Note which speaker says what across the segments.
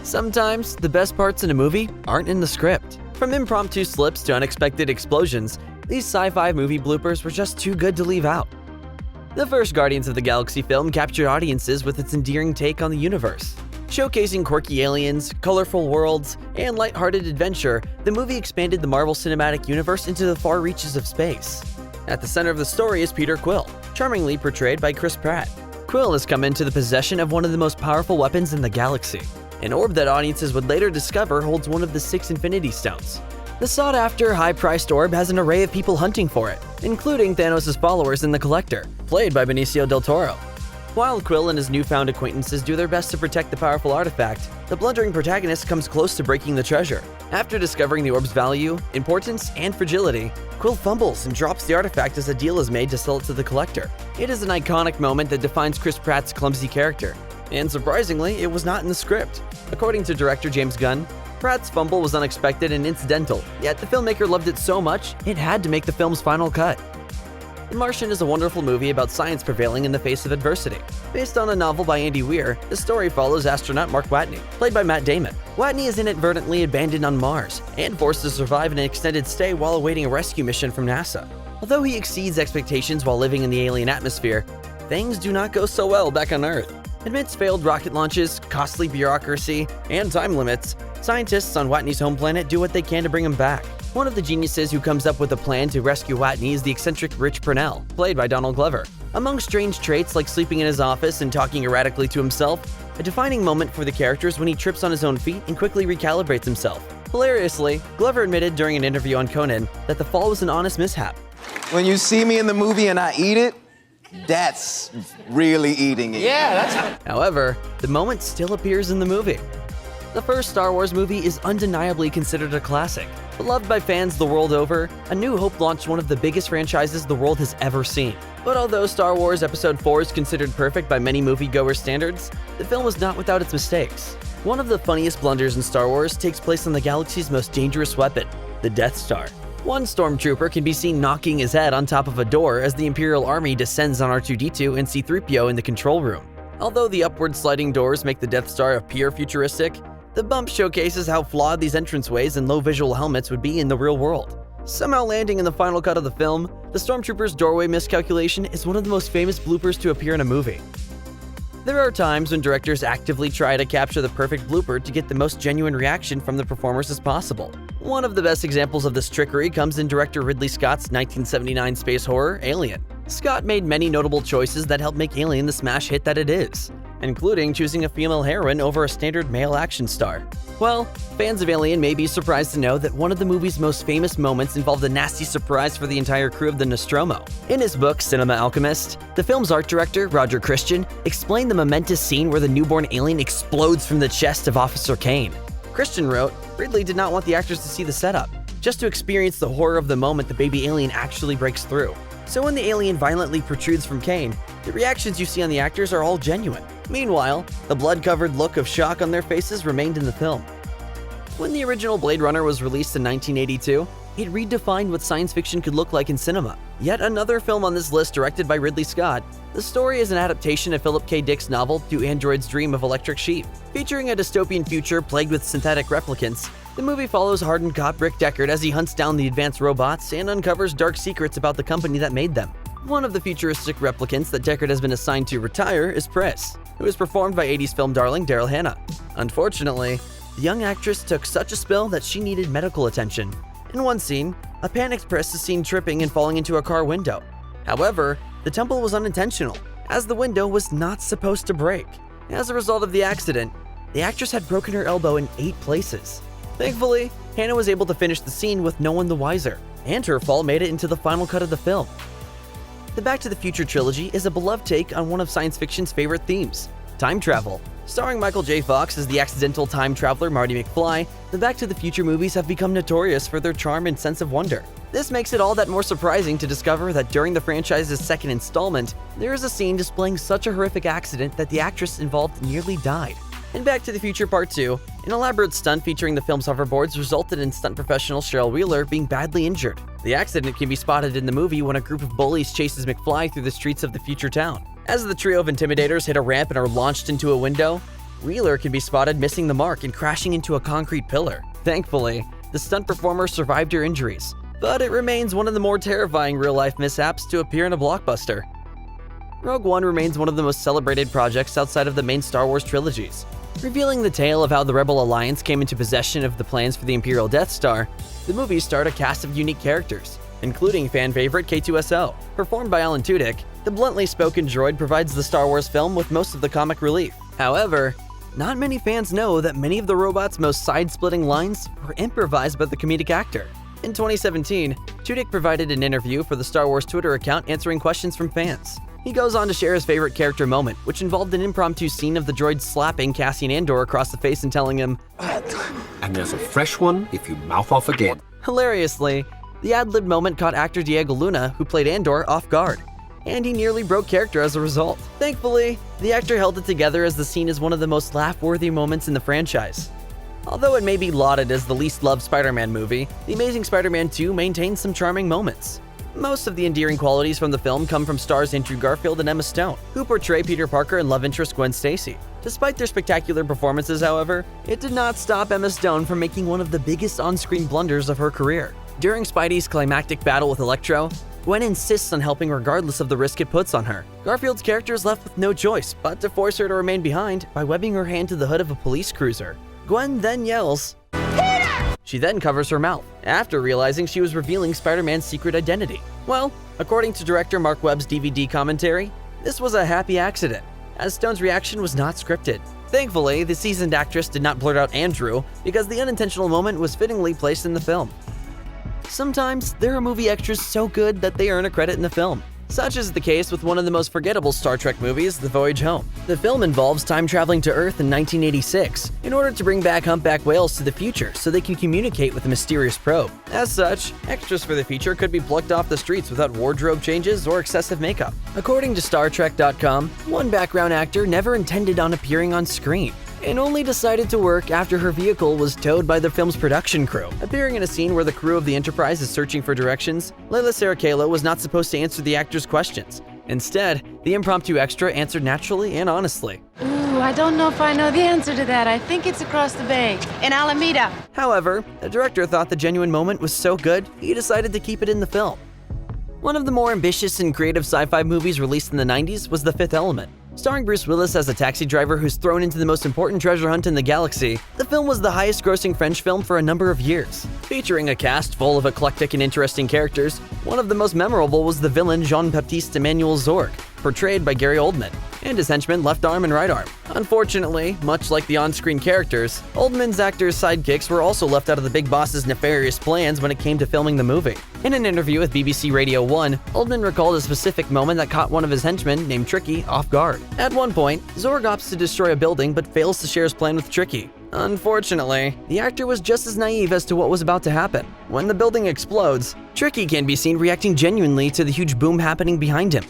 Speaker 1: Sometimes, the best parts in a movie aren't in the script. From impromptu slips to unexpected explosions, these sci-fi movie bloopers were just too good to leave out. The first Guardians of the Galaxy film captured audiences with its endearing take on the universe. Showcasing quirky aliens, colorful worlds, and lighthearted adventure, the movie expanded the Marvel Cinematic Universe into the far reaches of space. At the center of the story is Peter Quill, charmingly portrayed by Chris Pratt. Quill has come into the possession of one of the most powerful weapons in the galaxy, an orb that audiences would later discover holds one of the 6 Infinity Stones. The sought-after, high-priced orb has an array of people hunting for it, including Thanos' followers in The Collector, played by Benicio del Toro. While Quill and his newfound acquaintances do their best to protect the powerful artifact, the blundering protagonist comes close to breaking the treasure. After discovering the orb's value, importance, and fragility, Quill fumbles and drops the artifact as a deal is made to sell it to the Collector. It is an iconic moment that defines Chris Pratt's clumsy character, and surprisingly, it was not in the script. According to director James Gunn, Pratt's fumble was unexpected and incidental, yet the filmmaker loved it so much, it had to make the film's final cut. The Martian is a wonderful movie about science prevailing in the face of adversity. Based on a novel by Andy Weir, the story follows astronaut Mark Watney, played by Matt Damon. Watney is inadvertently abandoned on Mars and forced to survive an extended stay while awaiting a rescue mission from NASA. Although he exceeds expectations while living in the alien atmosphere, things do not go so well back on Earth. Amidst failed rocket launches, costly bureaucracy, and time limits, scientists on Watney's home planet do what they can to bring him back. One of the geniuses who comes up with a plan to rescue Watney is the eccentric Rich Purnell, played by Donald Glover. Among strange traits like sleeping in his office and talking erratically to himself, a defining moment for the character is when he trips on his own feet and quickly recalibrates himself. Hilariously, Glover admitted during an interview on Conan that the fall was an honest mishap.
Speaker 2: When you see me in the movie and I eat it, that's really eating it.
Speaker 1: However, the moment still appears in the movie. The first Star Wars movie is undeniably considered a classic. Beloved by fans the world over, A New Hope launched one of the biggest franchises the world has ever seen. But although Star Wars Episode 4 is considered perfect by many moviegoer standards, the film was not without its mistakes. One of the funniest blunders in Star Wars takes place on the galaxy's most dangerous weapon, the Death Star. One stormtrooper can be seen knocking his head on top of a door as the Imperial Army descends on R2-D2 and C-3PO in the control room. Although the upward sliding doors make the Death Star appear futuristic, the bump showcases how flawed these entranceways and low visual helmets would be in the real world. Somehow landing in the final cut of the film, the stormtrooper's doorway miscalculation is one of the most famous bloopers to appear in a movie. There are times when directors actively try to capture the perfect blooper to get the most genuine reaction from the performers as possible. One of the best examples of this trickery comes in director Ridley Scott's 1979 space horror, Alien. Scott made many notable choices that helped make Alien the smash hit that it is, including choosing a female heroine over a standard male action star. Well, fans of Alien may be surprised to know that one of the movie's most famous moments involved a nasty surprise for the entire crew of the Nostromo. In his book, Cinema Alchemist, the film's art director, Roger Christian, explained the momentous scene where the newborn alien explodes from the chest of Officer Kane. Christian wrote, Ridley did not want the actors to see the setup, just to experience the horror of the moment the baby alien actually breaks through. So when the alien violently protrudes from Kane, the reactions you see on the actors are all genuine. Meanwhile, the blood-covered look of shock on their faces remained in the film. When the original Blade Runner was released in 1982, it redefined what science fiction could look like in cinema. Yet another film on this list directed by Ridley Scott, the story is an adaptation of Philip K. Dick's novel Do Androids Dream of Electric Sheep. Featuring a dystopian future plagued with synthetic replicants, the movie follows hardened cop Rick Deckard as he hunts down the advanced robots and uncovers dark secrets about the company that made them. One of the futuristic replicants that Deckard has been assigned to retire is Pris, who is performed by 80s film darling Daryl Hannah. Unfortunately, the young actress took such a spill that she needed medical attention. In one scene, a panicked Pris is seen tripping and falling into a car window. However, the tumble was unintentional, as the window was not supposed to break. As a result of the accident, the actress had broken her elbow in 8 places. Thankfully, Hannah was able to finish the scene with no one the wiser, and her fall made it into the final cut of the film. The Back to the Future trilogy is a beloved take on one of science fiction's favorite themes, time travel. Starring Michael J. Fox as the accidental time traveler Marty McFly, the Back to the Future movies have become notorious for their charm and sense of wonder. This makes it all that more surprising to discover that during the franchise's second installment, there is a scene displaying such a horrific accident that the actress involved nearly died. In Back to the Future Part 2, an elaborate stunt featuring the film's hoverboards resulted in stunt professional Cheryl Wheeler being badly injured. The accident can be spotted in the movie when a group of bullies chases McFly through the streets of the future town. As the trio of intimidators hit a ramp and are launched into a window, Wheeler can be spotted missing the mark and crashing into a concrete pillar. Thankfully, the stunt performer survived her injuries, but it remains one of the more terrifying real-life mishaps to appear in a blockbuster. Rogue One remains one of the most celebrated projects outside of the main Star Wars trilogies. Revealing the tale of how the Rebel Alliance came into possession of the plans for the Imperial Death Star, the movie starred a cast of unique characters, including fan favorite K2SO. Performed by Alan Tudyk, the bluntly spoken droid provides the Star Wars film with most of the comic relief. However, not many fans know that many of the robot's most side-splitting lines were improvised by the comedic actor. In 2017, Tudyk provided an interview for the Star Wars Twitter account answering questions from fans. He goes on to share his favorite character moment, which involved an impromptu scene of the droid slapping Cassian Andor across the face and telling him,
Speaker 3: "And there's a fresh one if you mouth off again."
Speaker 1: Hilariously, the ad-lib moment caught actor Diego Luna, who played Andor, off guard, and he nearly broke character as a result. Thankfully, the actor held it together as the scene is one of the most laugh-worthy moments in the franchise. Although it may be lauded as the least loved Spider-Man movie, The Amazing Spider-Man 2 maintains some charming moments. Most of the endearing qualities from the film come from stars Andrew Garfield and Emma Stone, who portray Peter Parker and love interest Gwen Stacy. Despite their spectacular performances, however, it did not stop Emma Stone from making one of the biggest on-screen blunders of her career. During Spidey's climactic battle with Electro, Gwen insists on helping regardless of the risk it puts on her. Garfield's character is left with no choice but to force her to remain behind by webbing her hand to the hood of a police cruiser. Gwen then yells, "Peter!" She then covers her mouth, after realizing she was revealing Spider-Man's secret identity. Well, according to director Mark Webb's DVD commentary, this was a happy accident, as Stone's reaction was not scripted. Thankfully, the seasoned actress did not blurt out Andrew because the unintentional moment was fittingly placed in the film. Sometimes, there are movie extras so good that they earn a credit in the film. Such is the case with one of the most forgettable Star Trek movies, The Voyage Home. The film involves time traveling to Earth in 1986 in order to bring back humpback whales to the future so they can communicate with a mysterious probe. As such, extras for the feature could be plucked off the streets without wardrobe changes or excessive makeup. According to StarTrek.com, one background actor never intended on appearing on screen and only decided to work after her vehicle was towed by the film's production crew. Appearing in a scene where the crew of the Enterprise is searching for directions, Layla Sarah was not supposed to answer the actor's questions. Instead, the impromptu extra answered naturally and honestly.
Speaker 4: Ooh, I don't know if I know the answer to that. I think it's across the bay, in Alameda.
Speaker 1: However, the director thought the genuine moment was so good, he decided to keep it in the film. One of the more ambitious and creative sci-fi movies released in the 90s was The Fifth Element. Starring Bruce Willis as a taxi driver who's thrown into the most important treasure hunt in the galaxy, the film was the highest-grossing French film for a number of years. Featuring a cast full of eclectic and interesting characters, one of the most memorable was the villain Jean-Baptiste Emmanuel Zorg, portrayed by Gary Oldman, and his henchmen Left Arm and Right Arm. Unfortunately, much like the on-screen characters, Oldman's actors' sidekicks were also left out of the big boss's nefarious plans when it came to filming the movie. In an interview with BBC Radio 1, Oldman recalled a specific moment that caught one of his henchmen, named Tricky, off guard. At one point, Zorg opts to destroy a building but fails to share his plan with Tricky. Unfortunately, the actor was just as naive as to what was about to happen. When the building explodes, Tricky can be seen reacting genuinely to the huge boom happening behind him.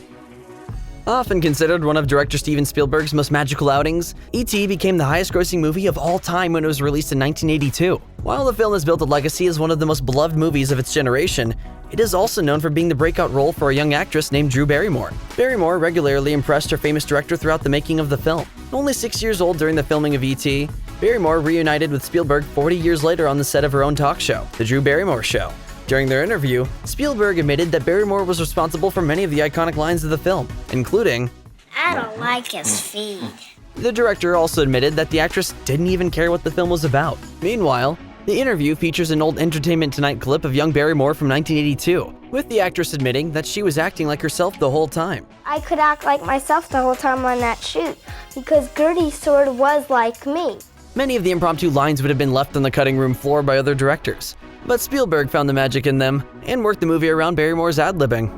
Speaker 1: Often considered one of director Steven Spielberg's most magical outings, E.T. became the highest-grossing movie of all time when it was released in 1982. While the film has built a legacy as one of the most beloved movies of its generation, it is also known for being the breakout role for a young actress named Drew Barrymore. Barrymore regularly impressed her famous director throughout the making of the film. Only 6 years old during the filming of E.T., Barrymore reunited with Spielberg 40 years later on the set of her own talk show, The Drew Barrymore Show. During their interview, Spielberg admitted that Barrymore was responsible for many of the iconic lines of the film, including,
Speaker 5: "I don't like his feet."
Speaker 1: The director also admitted that the actress didn't even care what the film was about. Meanwhile, the interview features an old Entertainment Tonight clip of young Barrymore from 1982, with the actress admitting that she was acting like herself the whole time.
Speaker 5: "I could act like myself the whole time on that shoot because Gertie sort of was like me."
Speaker 1: Many of the impromptu lines would have been left on the cutting room floor by other directors, but Spielberg found the magic in them and worked the movie around Barrymore's ad-libbing.